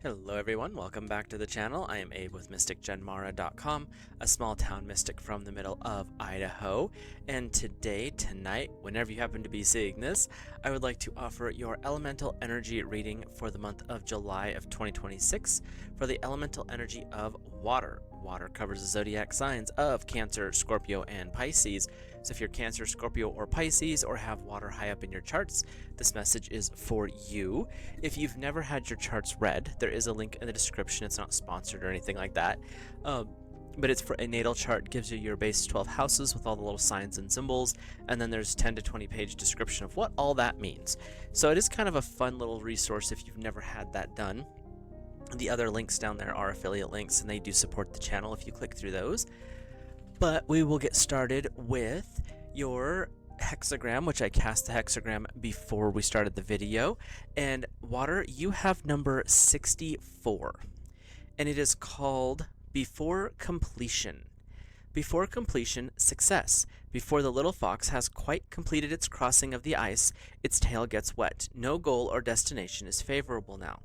Hello everyone, welcome back to the channel. I am Abe with MysticGenMara.com, a small town mystic from the middle of Idaho. And tonight, whenever you happen to be seeing this, I would like to offer your elemental energy reading for the month of July of 2026 for the elemental energy of water. Water covers the zodiac signs of Cancer, Scorpio, and Pisces. So if you're Cancer, Scorpio, or Pisces, or have water high up in your charts, this message is for you. If you've never had your charts read, there is a link in the description. It's not sponsored or anything like that. But it's for a natal chart, gives you your base 12 houses with all the little signs and symbols, and then there's 10 to 20 page description of what all that means. So it is kind of a fun little resource if you've never had that done. The other links down there are affiliate links, and they do support the channel if you click through those. But we will get started with your hexagram, which I cast the hexagram before we started the video. And water, you have number 64, and it is called Before Completion. Before completion, success. Before the little fox has quite completed its crossing of the ice, its tail gets wet. No goal or destination is favorable now.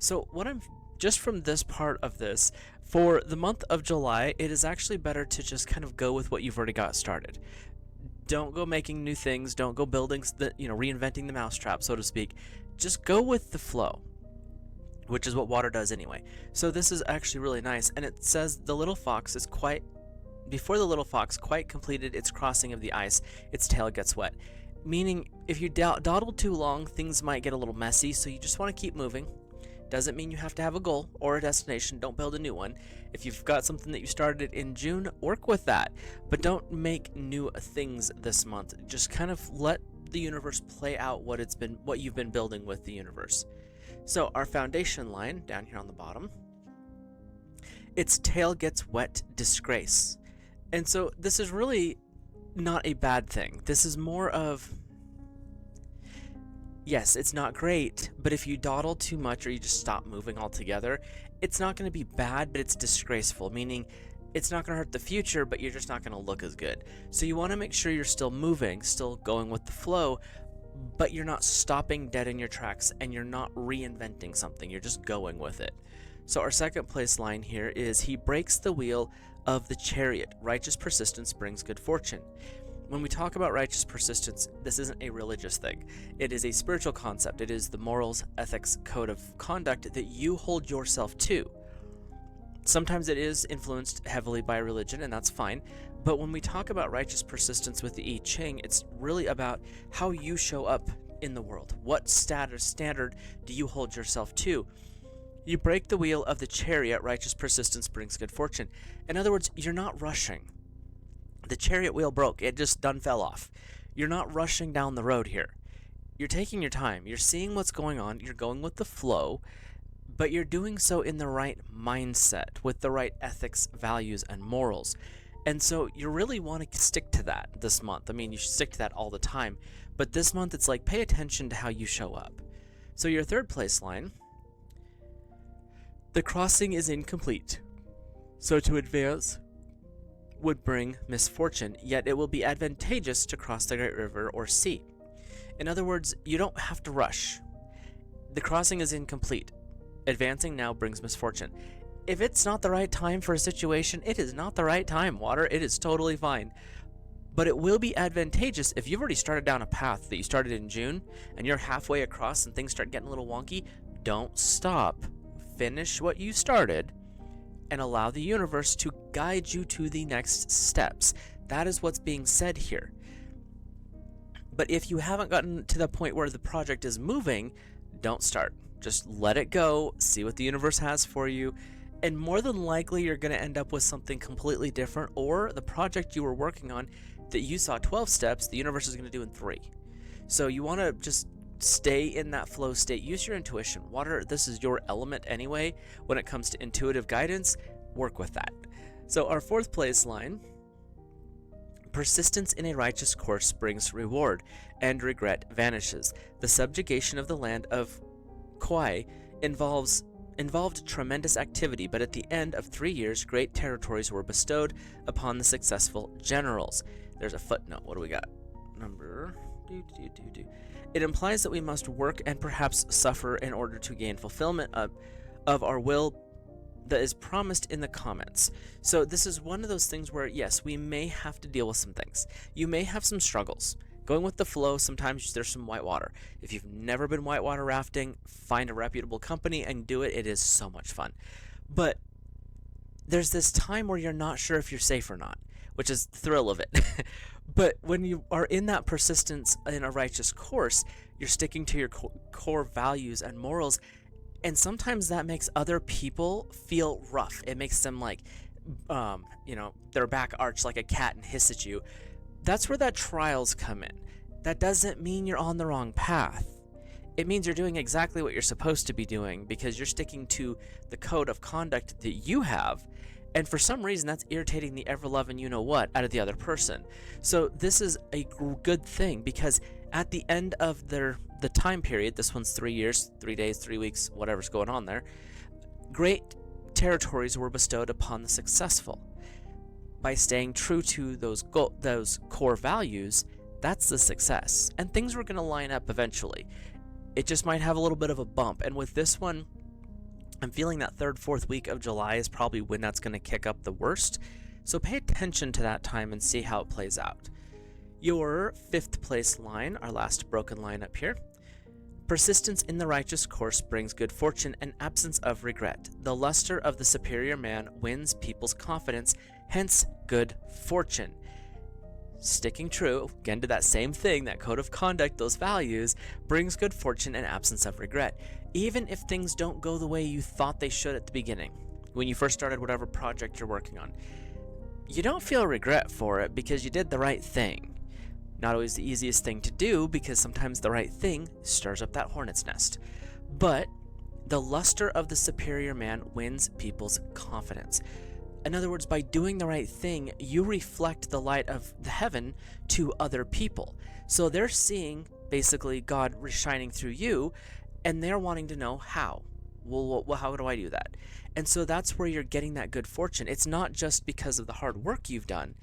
So what I'm just from this part of this, for the month of July, it is actually better to just kind of go with what you've already got started. Don't go making new things. Don't go building, reinventing the mousetrap, so to speak. Just go with the flow, which is what water does anyway. So this is actually really nice, and it says the little fox is before the little fox quite completed its crossing of the ice, its tail gets wet. Meaning, if you dawdle too long, things might get a little messy, so you just want to keep moving. Doesn't mean you have to have a goal or a destination. Don't build a new one. If you've got something that you started in June, work with that. But don't make new things this month. Just kind of let the universe play out what you've been building with the universe. So our foundation line down here on the bottom, its tail gets wet, disgrace. And so this is really not a bad thing. This is more of, yes, it's not great, but if you dawdle too much or you just stop moving altogether, it's not going to be bad, but it's disgraceful, meaning it's not going to hurt the future, but you're just not going to look as good. So you want to make sure you're still moving, still going with the flow, but you're not stopping dead in your tracks and you're not reinventing something. You're just going with it. So our second place line here is, he breaks the wheel of the chariot. Righteous persistence brings good fortune. When we talk about righteous persistence, this isn't a religious thing. It is a spiritual concept. It is the morals, ethics, code of conduct that you hold yourself to. Sometimes it is influenced heavily by religion, and that's fine. But when we talk about righteous persistence with the I-ching, it's really about how you show up in the world. What standard do you hold yourself to? You break the wheel of the chariot. Righteous persistence brings good fortune. In other words, you're not rushing. The chariot wheel broke. It just done fell off. You're not rushing down the road here. You're taking your time. You're seeing what's going on. You're going with the flow, but you're doing so in the right mindset, with the right ethics, values, and morals. And so you really want to stick to that this month. I mean, you should stick to that all the time, but this month it's like, pay attention to how you show up. So your third place line, the crossing is incomplete. So to advance would bring misfortune, yet it will be advantageous to cross the great river or sea. In other words, you don't have to rush. The crossing is incomplete. Advancing now brings misfortune. If it's not the right time for a situation, it is not the right time, water. It is totally fine. But it will be advantageous if you've already started down a path that you started in June and you're halfway across and things start getting a little wonky. Don't stop. Finish what you started and allow the universe to guide you to the next steps. That is what's being said here. But if you haven't gotten to the point where the project is moving, don't start. Just let it go, see what the universe has for you, and more than likely you're going to end up with something completely different, or the project you were working on that you saw 12 steps, the universe is going to do in 3. So you want to just stay in that flow state. Use your intuition. Water, this is your element anyway. When it comes to intuitive guidance, work with that. So our fourth place line, persistence in a righteous course brings reward, and regret vanishes. The subjugation of the land of Kauai involved tremendous activity, but at the end of 3 years, great territories were bestowed upon the successful generals. There's a footnote. What do we got? Number... It implies that we must work and perhaps suffer in order to gain fulfillment of our will that is promised in the comments. So this is one of those things where, yes, we may have to deal with some things. You may have some struggles. Going with the flow, sometimes there's some whitewater. If you've never been whitewater rafting, find a reputable company and do it. It is so much fun. But there's this time where you're not sure if you're safe or not, which is the thrill of it. But when you are in that persistence in a righteous course, you're sticking to your core values and morals, and sometimes that makes other people feel rough. It makes them like, their back arch like a cat and hiss at you. That's where that trials come in. That doesn't mean you're on the wrong path. It means you're doing exactly what you're supposed to be doing because you're sticking to the code of conduct that you have, and for some reason that's irritating the ever-loving you-know-what out of the other person. So this is a good thing, because at the end of the time period, this one's 3 years, 3 days, 3 weeks, whatever's going on there, great territories were bestowed upon the successful. By staying true to those core values, that's the success. And things were going to line up eventually. It just might have a little bit of a bump. And with this one, I'm feeling that 3rd, 4th week of July is probably when that's going to kick up the worst. So pay attention to that time and see how it plays out. Your 5th place line, our last broken line up here. Persistence in the righteous course brings good fortune and absence of regret. The luster of the superior man wins people's confidence, hence good fortune. Sticking true, again, to that same thing, that code of conduct, those values, brings good fortune and absence of regret. Even if things don't go the way you thought they should at the beginning, when you first started whatever project you're working on, you don't feel regret for it because you did the right thing. Not always the easiest thing to do, because sometimes the right thing stirs up that hornet's nest. But the luster of the superior man wins people's confidence. In other words, by doing the right thing, you reflect the light of the heaven to other people. So they're seeing basically God shining through you, and they're wanting to know how. Well, how do I do that? And so that's where you're getting that good fortune. It's not just because of the hard work you've done.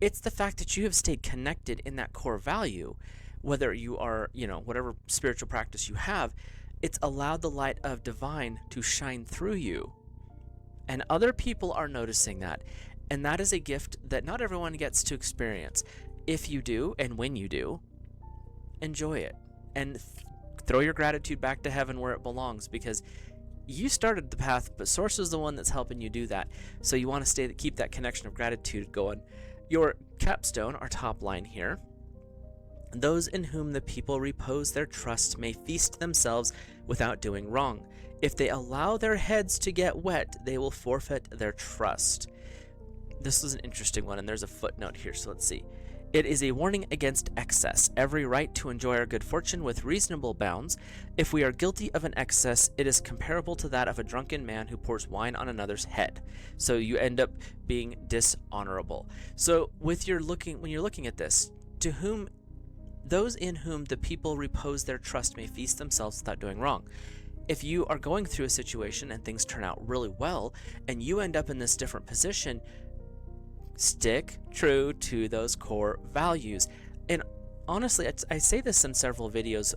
It's the fact that you have stayed connected in that core value, whether you are, whatever spiritual practice you have, it's allowed the light of divine to shine through you. And other people are noticing that. And that is a gift that not everyone gets to experience. If you do, and when you do, enjoy it. And throw your gratitude back to heaven where it belongs, because you started the path, but Source is the one that's helping you do that. So you want to keep that connection of gratitude going. Your capstone, our top line here. Those in whom the people repose their trust may feast themselves without doing wrong. If they allow their heads to get wet, they will forfeit their trust. This is an interesting one, and there's a footnote here, so let's see. It is a warning against excess. Every right to enjoy our good fortune with reasonable bounds. If we are guilty of an excess, it is comparable to that of a drunken man who pours wine on another's head. So you end up being dishonorable. So when you're looking at this, to whom those in whom the people repose their trust may feast themselves without doing wrong. If you are going through a situation and things turn out really well, and you end up in this different position, stick true to those core values. And honestly, I say this in several videos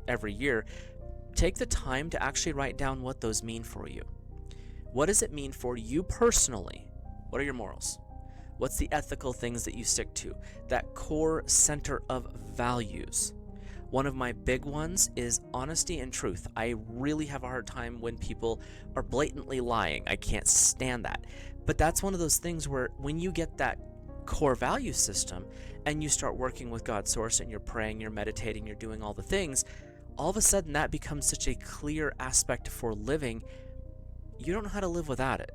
every year. Take the time to actually write down what those mean for you. What does it mean for you personally? What are your morals? What's the ethical things that you stick to? That core center of values. One of my big ones is honesty and truth. I really have a hard time when people are blatantly lying. I can't stand that. But that's one of those things where when you get that core value system and you start working with God's Source and you're praying, you're meditating, you're doing all the things, all of a sudden that becomes such a clear aspect for living. You don't know how to live without it.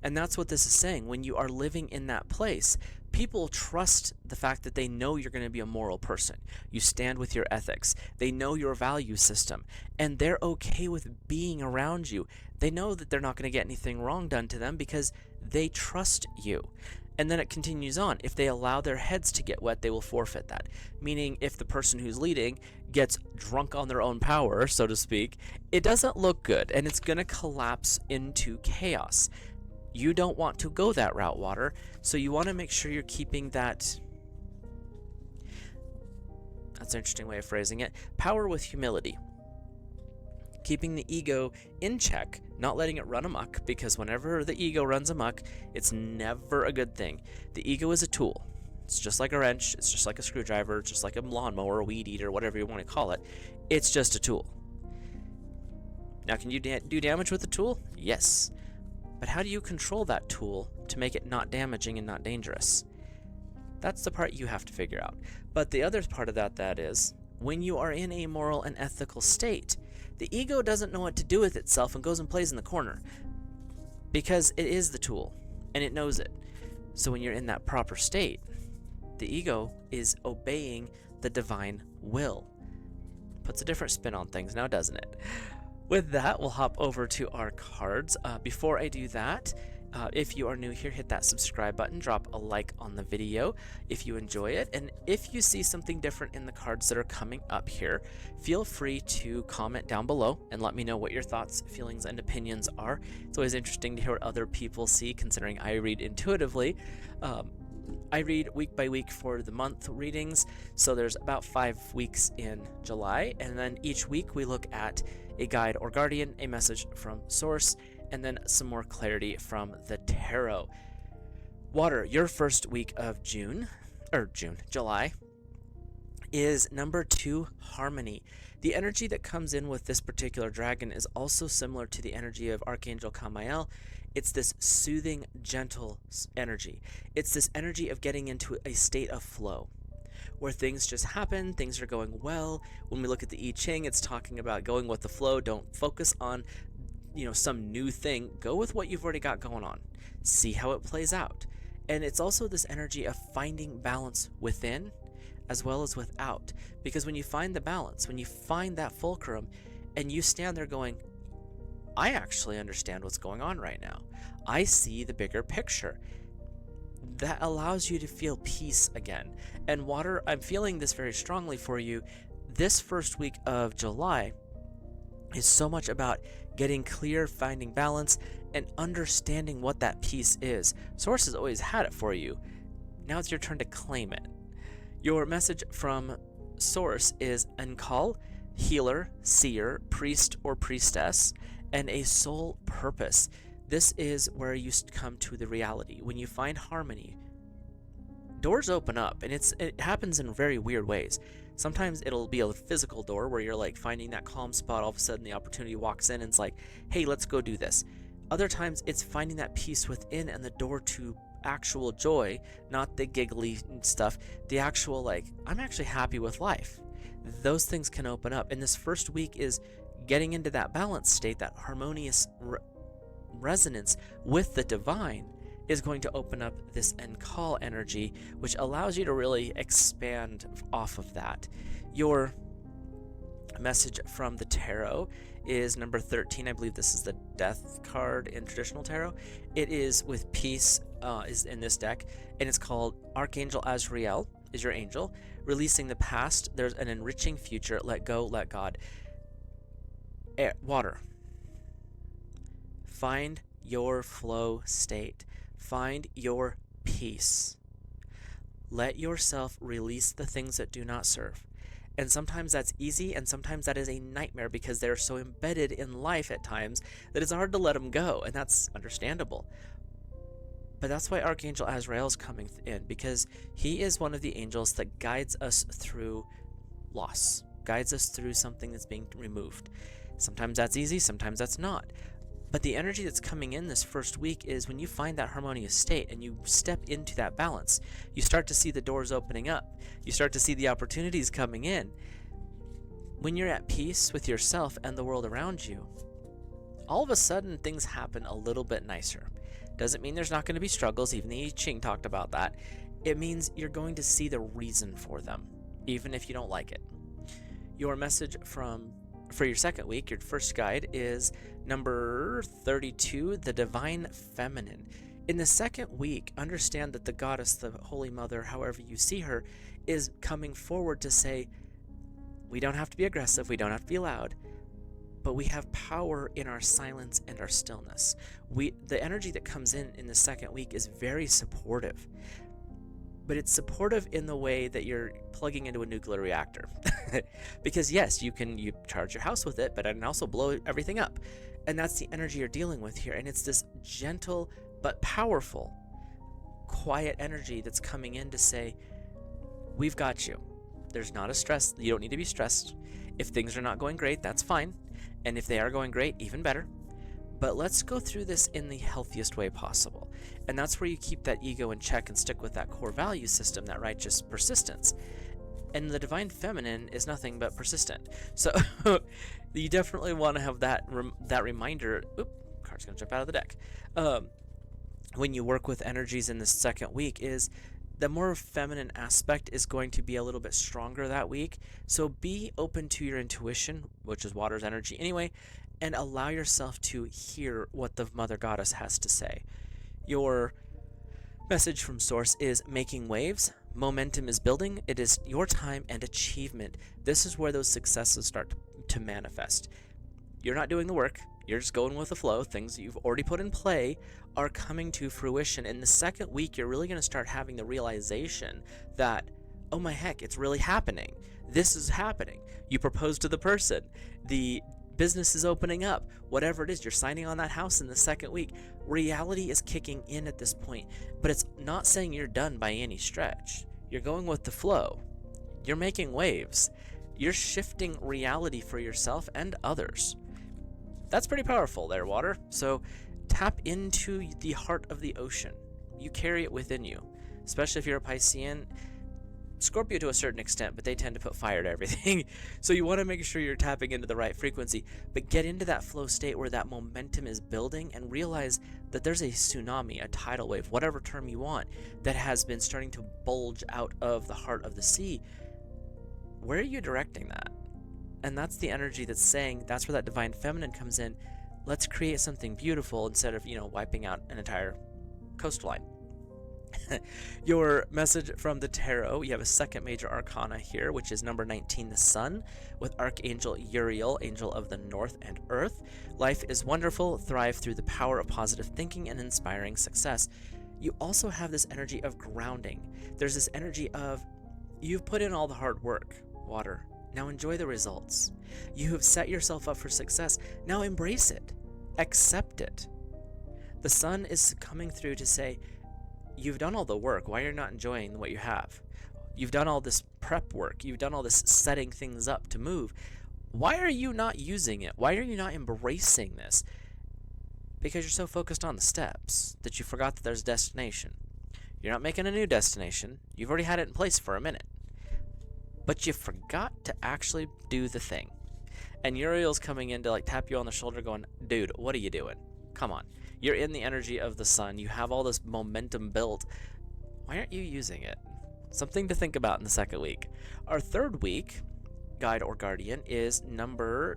And that's what this is saying. When you are living in that place, people trust the fact that they know you're going to be a moral person. You stand with your ethics. They know your value system, and they're okay with being around you. They know that they're not going to get anything wrong done to them because they trust you. And then it continues on. If they allow their heads to get wet, they will forfeit that. Meaning, if the person who's leading gets drunk on their own power, so to speak, it doesn't look good, and it's going to collapse into chaos. You don't want to go that route, water, so you want to make sure you're keeping that, that's an interesting way of phrasing it, power with humility. keeping the ego in check, not letting it run amok, because whenever the ego runs amok, it's never a good thing. The ego is a tool. It's just like a wrench, it's just like a screwdriver, it's just like a lawnmower, a weed eater, whatever you want to call it. It's just a tool. Now, can you do damage with the tool? Yes. But how do you control that tool to make it not damaging and not dangerous? That's the part you have to figure out. But the other part of that is, when you are in a moral and ethical state, the ego doesn't know what to do with itself and goes and plays in the corner, because it is the tool and it knows it. So when you're in that proper state, the ego is obeying the divine will. Puts a different spin on things now, doesn't it? With that, we'll hop over to our cards. Before I do that, if you are new here, hit that subscribe button, drop a like on the video if you enjoy it, and if you see something different in the cards that are coming up here, feel free to comment down below and let me know what your thoughts, feelings, and opinions are. It's always interesting to hear what other people see, considering I read intuitively. I read week by week for the month readings, so there's about 5 weeks in July, and then each week we look at a guide or guardian, a message from source, and then some more clarity from the tarot. Water, your first week of July, is number 2, harmony. The energy that comes in with this particular dragon is also similar to the energy of Archangel Kamael. It's this soothing, gentle energy. It's this energy of getting into a state of flow, where things just happen, things are going well. When we look at the I-ching, it's talking about going with the flow. Don't focus on some new thing. Go with what you've already got going on. See how it plays out. And it's also this energy of finding balance within as well as without. Because when you find the balance, when you find that fulcrum, and you stand there going, I actually understand what's going on right now. I see the bigger picture. That allows you to feel peace again. And water, I'm feeling this very strongly for you. This first week of July is so much about getting clear, finding balance, and understanding what that peace is. Source has always had it for you. Now it's your turn to claim it. Your message from Source is Ankal, healer, seer, priest or priestess, and a soul purpose. This is where you come to the reality. When you find harmony, doors open up, and it happens in very weird ways. Sometimes it'll be a physical door where you're like finding that calm spot, all of a sudden the opportunity walks in and it's like, hey, let's go do this. Other times it's finding that peace within and the door to actual joy, not the giggly stuff, the actual like, I'm actually happy with life. Those things can open up. And this first week is getting into that balanced state, that harmonious resonance with the divine is going to open up this Ankal energy, which allows you to really expand off of that. Your message from the tarot is number 13. I believe this is the death card in traditional tarot. It is with peace, is in this deck, and it's called Archangel Azrael is your angel. Releasing the past, there's an enriching future. Let go, let God. Air, water. Find your flow state. Find your peace. Let yourself release the things that do not serve. And sometimes that's easy, and sometimes that is a nightmare because they're so embedded in life at times that it's hard to let them go, and that's understandable. But that's why Archangel Azrael is coming in, because he is one of the angels that guides us through loss, guides us through something that's being removed. Sometimes that's easy, sometimes that's not. But the energy that's coming in this first week is when you find that harmonious state and you step into that balance, you start to see the doors opening up. You start to see the opportunities coming in. When you're at peace with yourself and the world around you, all of a sudden things happen a little bit nicer. Doesn't mean there's not going to be struggles, even the I-ching talked about that. It means you're going to see the reason for them, even if you don't like it. Your message for your second week, your first guide, is number 32, the Divine Feminine. In the second week, understand that the goddess, the Holy Mother, however you see her, is coming forward to say, we don't have to be aggressive, we don't have to be loud, but we have power in our silence and our stillness. The energy that comes in the second week is very supportive. but it's supportive in the way that you're plugging into a nuclear reactor. Because yes, you charge your house with it, but it can also blow everything up. And that's the energy you're dealing with here. And it's this gentle but powerful, quiet energy that's coming in to say, we've got you. There's not a stress. You don't need to be stressed. If things are not going great, that's fine. And if they are going great, even better. But let's go through this in the healthiest way possible. And that's where you keep that ego in check and stick with that core value system, that righteous persistence. And the divine feminine is nothing but persistent. So you definitely want to have that reminder. Oop, card's going to jump out of the deck. When you work with energies in the second week, is the more feminine aspect is going to be a little bit stronger that week. So be open to your intuition, which is water's energy anyway, and allow yourself to hear what the Mother Goddess has to say. Your message from Source is making waves. Momentum is building. It is your time and achievement. This is where those successes start to manifest. You're not doing the work. You're just going with the flow. Things that you've already put in play are coming to fruition. In the second week, you're really going to start having the realization that, oh my heck, it's really happening. This is happening. You propose to the person. The business is opening up. Whatever it is, you're signing on that house in the second week. Reality is kicking in at this point, but it's not saying you're done by any stretch. You're going with the flow. You're making waves. You're shifting reality for yourself and others. That's pretty powerful there, water. So tap into the heart of the ocean. You carry it within you, especially if you're a Piscean. Scorpio to a certain extent, but they tend to put fire to everything. So you want to make sure you're tapping into the right frequency, but get into that flow state where that momentum is building and realize that there's a tsunami, a tidal wave, whatever term you want, that has been starting to bulge out of the heart of the sea. Where are you directing that? And that's the energy that's saying, that's where that divine feminine comes in. Let's create something beautiful instead of, wiping out an entire coastline. Your message from the tarot, you have a second major arcana here, which is number 19, the Sun, with Archangel Uriel, angel of the North and Earth. Life is wonderful. Thrive through the power of positive thinking and inspiring success. You also have this energy of grounding. There's this energy of, you've put in all the hard work, water. Now enjoy the results. You have set yourself up for success. Now embrace it. Accept it. The Sun is coming through to say, you've done all the work. Why are you not enjoying what you have? You've done all this prep work. You've done all this setting things up to move. Why are you not using it? Why are you not embracing this? Because you're so focused on the steps that you forgot that there's a destination. You're not making a new destination. You've already had it in place for a minute. But you forgot to actually do the thing. And Uriel's coming in to tap you on the shoulder going, dude, what are you doing? Come on. You're in the energy of the Sun. You have all this momentum built. Why aren't you using it? Something to think about in the second week. Our third week, guide or guardian, is number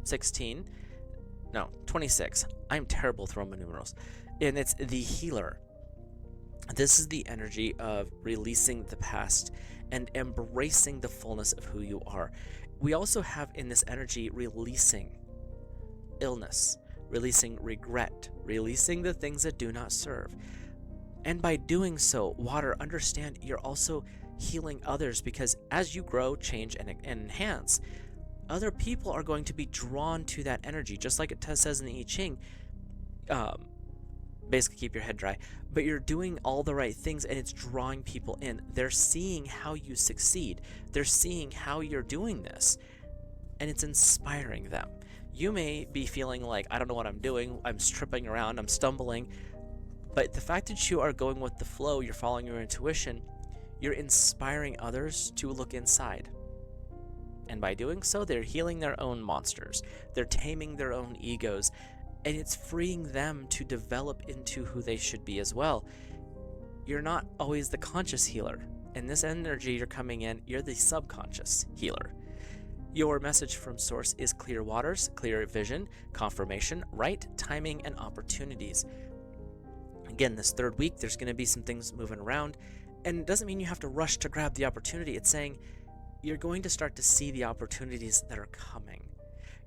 26. I'm terrible with Roman numerals. And it's the healer. This is the energy of releasing the past and embracing the fullness of who you are. We also have in this energy releasing illness, releasing regret, releasing the things that do not serve. And by doing so, water, understand you're also healing others, because as you grow, change, and enhance, other people are going to be drawn to that energy, just like it says in the I-ching. Basically keep your head dry, but you're doing all the right things and it's drawing people in. They're seeing how you succeed. They're seeing how you're doing this, and it's inspiring them. You may be feeling like, I don't know what I'm doing, I'm tripping around, I'm stumbling, but the fact that you are going with the flow, you're following your intuition, you're inspiring others to look inside. And by doing so, they're healing their own monsters. They're taming their own egos. And it's freeing them to develop into who they should be as well. You're not always the conscious healer. In this energy you're coming in, you're the subconscious healer. Your message from Source is clear waters, clear vision, confirmation, right timing, and opportunities. Again, this third week, there's going to be some things moving around. And it doesn't mean you have to rush to grab the opportunity. It's saying you're going to start to see the opportunities that are coming.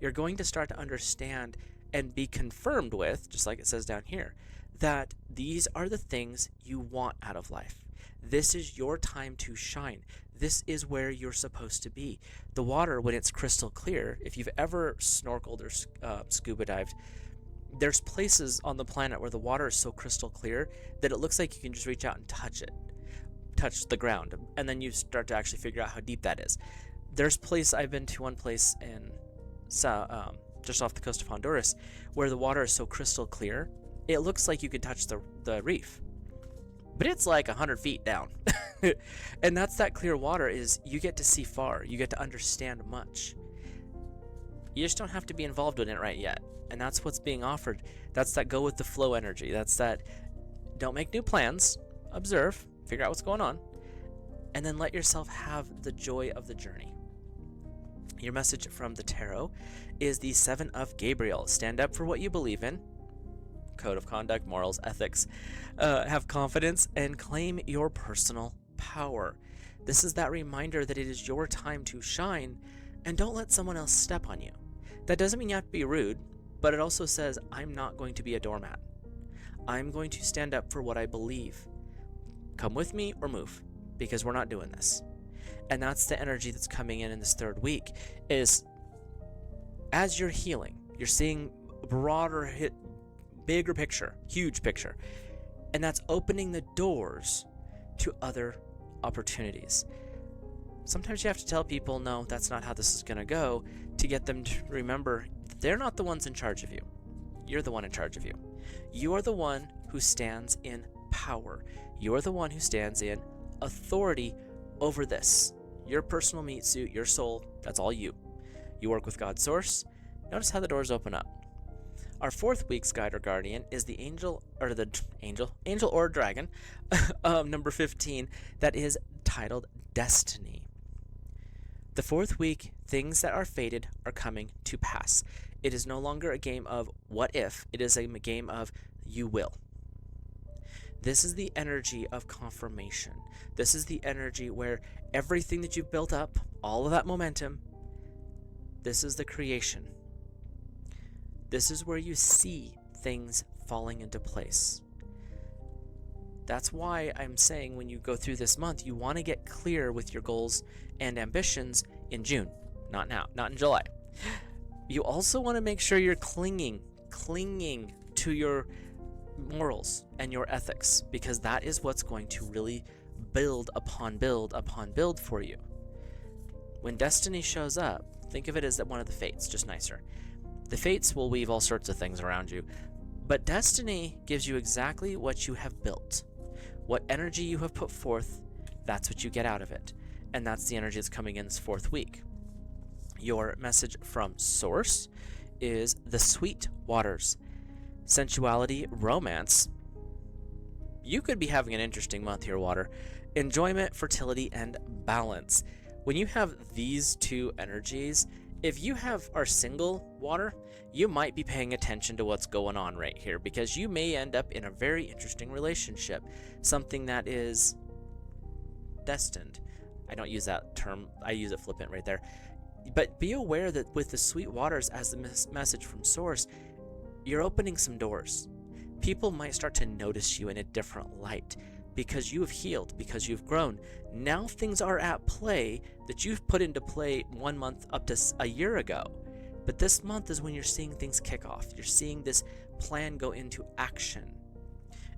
You're going to start to understand and be confirmed with, just like it says down here, that these are the things you want out of life. This is your time to shine. This is where you're supposed to be. The water, when it's crystal clear, if you've ever snorkeled or scuba dived, there's places on the planet where the water is so crystal clear that it looks like you can just reach out and touch the ground, and then you start to actually figure out how deep that is. I've been to one place in just off the coast of Honduras where the water is so crystal clear, it looks like you could touch the reef, but it's like 100 feet down. And that's that clear water. Is you get to see far, you get to understand much. You just don't have to be involved in it right yet, and that's what's being offered. That's that go with the flow energy. That's that don't make new plans, observe, figure out what's going on, and then let yourself have the joy of the journey. Your message from the tarot is the Seven of Gabriel. Stand up for what you believe in. Code of conduct, morals, ethics. Have confidence and claim your personal power. This is that reminder that it is your time to shine, and don't let someone else step on you. That doesn't mean you have to be rude, but it also says, I'm not going to be a doormat. I'm going to stand up for what I believe. Come with me or move, because we're not doing this. And that's the energy that's coming in this third week, is as you're healing, you're seeing broader bigger picture, huge picture, and that's opening the doors to other opportunities. Sometimes you have to tell people, no, that's not how this is going to go, to get them to remember they're not the ones in charge of you. You're the one in charge of you. You are the one who stands in power. You are the one who stands in authority over this. Your personal meat suit, your soul, that's all you. You work with God's source. Notice how the doors open up. Our fourth week's guide or guardian is the angel or dragon, number 15, that is titled Destiny. The fourth week, things that are fated are coming to pass. It is no longer a game of what if, it is a game of you will. This is the energy of confirmation. This is the energy where everything that you've built up, all of that momentum, this is the creation. This is where you see things falling into place. That's why I'm saying when you go through this month, you want to get clear with your goals and ambitions in June, not now, not in July. You also want to make sure you're clinging to your morals and your ethics, because that is what's going to really build upon build for you. When destiny shows up, think of it as one of the fates, just nicer. The fates will weave all sorts of things around you, but destiny gives you exactly what you have built. What energy you have put forth, that's what you get out of it. And that's the energy that's coming in this fourth week. Your message from Source is the sweet waters. Sensuality, romance. You could be having an interesting month here, water. Enjoyment, fertility, and balance. When you have these two energies, if you are single, water, you might be paying attention to what's going on right here, because you may end up in a very interesting relationship, something that is destined. I don't use that term, I use it flippant right there. But be aware that with the sweet waters as the message from Source, you're opening some doors. People might start to notice you in a different light because you've healed, because you've grown. Now things are at play that you've put into play 1 month up to a year ago. But this month is when you're seeing things kick off. You're seeing this plan go into action.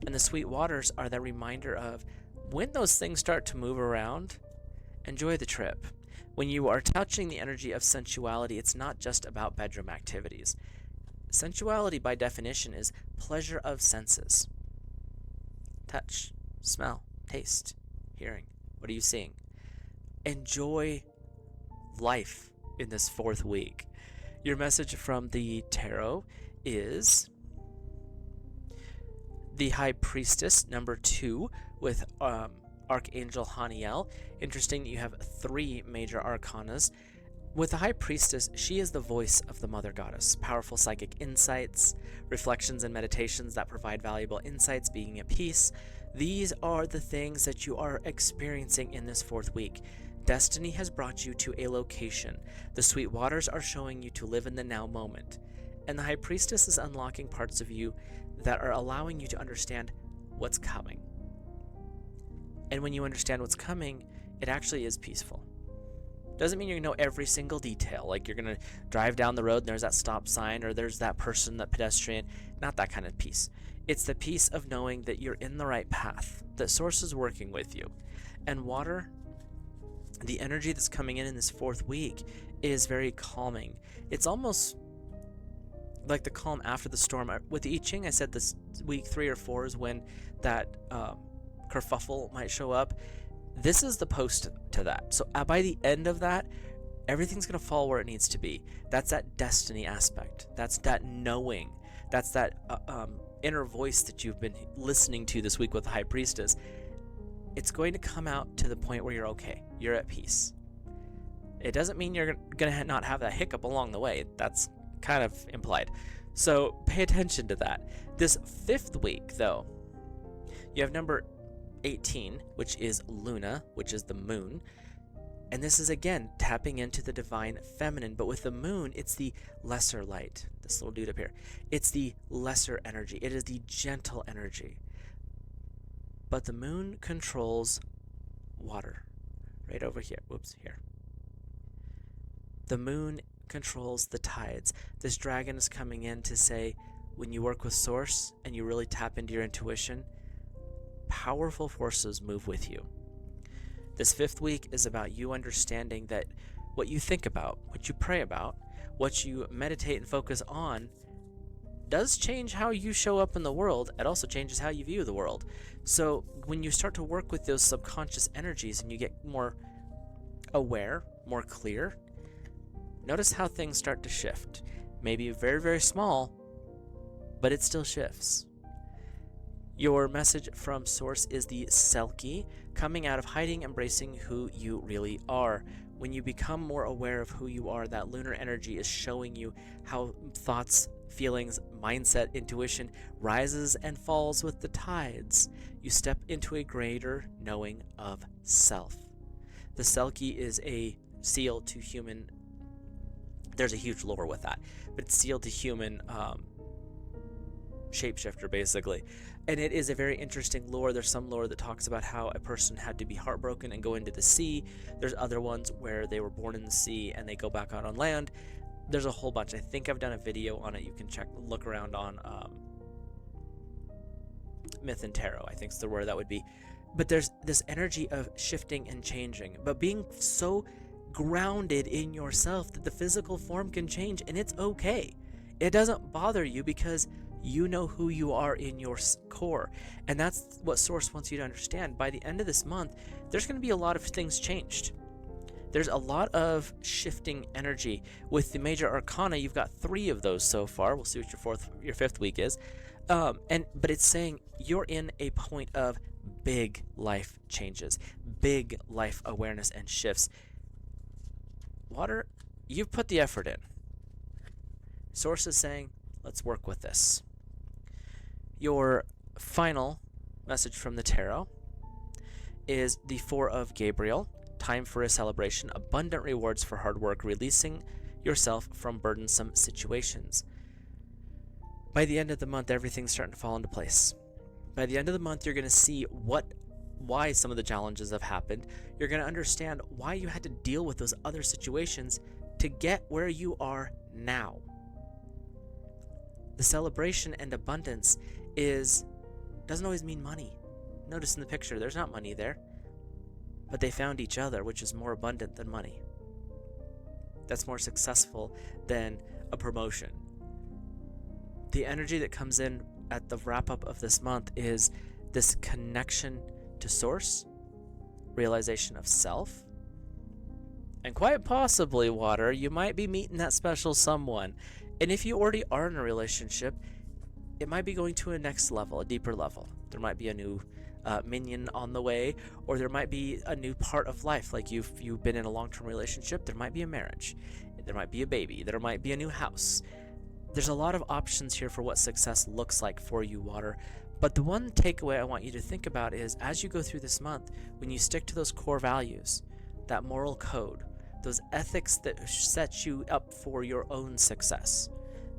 And the sweet waters are that reminder of when those things start to move around, enjoy the trip. When you are touching the energy of sensuality, it's not just about bedroom activities. Sensuality, by definition, is pleasure of senses. Touch, smell, taste, hearing. What are you seeing? Enjoy life in this fourth week. Your message from the tarot is the High Priestess, number 2, with Archangel Haniel. Interesting that you have 3 major arcanas. With the High Priestess, she is the voice of the Mother Goddess. Powerful psychic insights, reflections and meditations that provide valuable insights, being at peace. These are the things that you are experiencing in this fourth week. Destiny has brought you to a location. The sweet waters are showing you to live in the now moment. And the High Priestess is unlocking parts of you that are allowing you to understand what's coming. And when you understand what's coming, it actually is peaceful. Doesn't mean you're gonna know every single detail, like you're gonna drive down the road and there's that stop sign or there's that person, that pedestrian. Not that kind of peace. It's the peace of knowing that you're in the right path, that Source is working with you. And water, the energy that's coming in this 4th week is very calming. It's almost like the calm after the storm. With the I-ching, I said this week 3 or 4 is when that kerfuffle might show up. This is the post to that. So by the end of that, everything's going to fall where it needs to be. That's that destiny aspect. That's that knowing. That's that inner voice that you've been listening to this week with the High Priestess. It's going to come out to the point where you're okay. You're at peace. It doesn't mean you're going to not have that hiccup along the way. That's kind of implied. So pay attention to that. This 5th week, though, you have number 18, which is Luna, which is the moon. And this is, again, tapping into the divine feminine. But with the moon, it's the lesser light. This little dude up here. It's the lesser energy. It is the gentle energy. But the moon controls water. Right over here. Whoops, here. The moon controls the tides. This dragon is coming in to say, when you work with Source and you really tap into your intuition, powerful forces move with you. This 5th week is about you understanding that what you think about, what you pray about, what you meditate and focus on does change how you show up in the world. It also changes how you view the world. So when you start to work with those subconscious energies and you get more aware, more clear, notice how things start to shift. Maybe very, very small, but it still shifts. Your message from Source is the Selkie, coming out of hiding, embracing who you really are. When you become more aware of who you are, that lunar energy is showing you how thoughts, feelings, mindset, intuition rises and falls with the tides. You step into a greater knowing of self. The Selkie is a seal to human. There's a huge lore with that, but it's sealed to human shapeshifter, basically. And it is a very interesting lore. There's some lore that talks about how a person had to be heartbroken and go into the sea. There's other ones where they were born in the sea and they go back out on land. There's a whole bunch. I think I've done a video on it. You can look around on Myth and Tarot, I think is the word that would be. But there's this energy of shifting and changing, but being so grounded in yourself that the physical form can change, and it's okay. It doesn't bother you because you know who you are in your core. And that's what Source wants you to understand. By the end of this month, there's going to be a lot of things changed. There's a lot of shifting energy. With the major arcana, you've got 3 of those so far. We'll see what your 5th week is. But it's saying you're in a point of big life changes, big life awareness and shifts. Water, you've put the effort in. Source is saying, let's work with this. Your final message from the tarot is the 4 of Gabriel. Time for a celebration, abundant rewards for hard work, releasing yourself from burdensome situations. By the end of the month, everything's starting to fall into place. By the end of the month, you're going to see why some of the challenges have happened. You're going to understand why you had to deal with those other situations to get where you are now. The celebration and abundance doesn't always mean money. Notice in the picture, there's not money there. But they found each other, which is more abundant than money. That's more successful than a promotion. The energy that comes in at the wrap-up of this month is this connection to Source, realization of self, and quite possibly, Water, you might be meeting that special someone. And if you already are in a relationship, it might be going to a next level, a deeper level. There might be a new minion on the way, or there might be a new part of life. Like you've been in a long-term relationship, there might be a marriage, there might be a baby, there might be a new house. There's a lot of options here for what success looks like for you, Water. But the one takeaway I want you to think about is, as you go through this month, when you stick to those core values, that moral code, those ethics that set you up for your own success,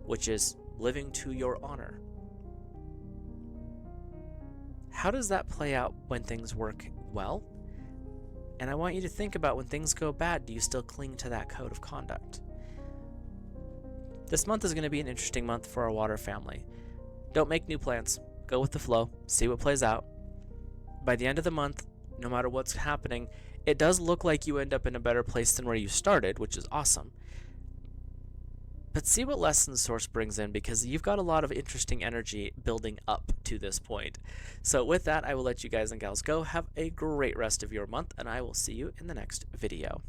which is living to your honor. How does that play out when things work well. And I want you to think about when things go bad, do you still cling to that code of conduct? This month is going to be an interesting month for our water family. Don't make new plans. Go with the flow. See what plays out. By the end of the month, no matter what's happening, it does look like you end up in a better place than where you started, which is awesome. But see what lessons Source brings in, because you've got a lot of interesting energy building up to this point. So with that, I will let you guys and gals go. Have a great rest of your month, and I will see you in the next video.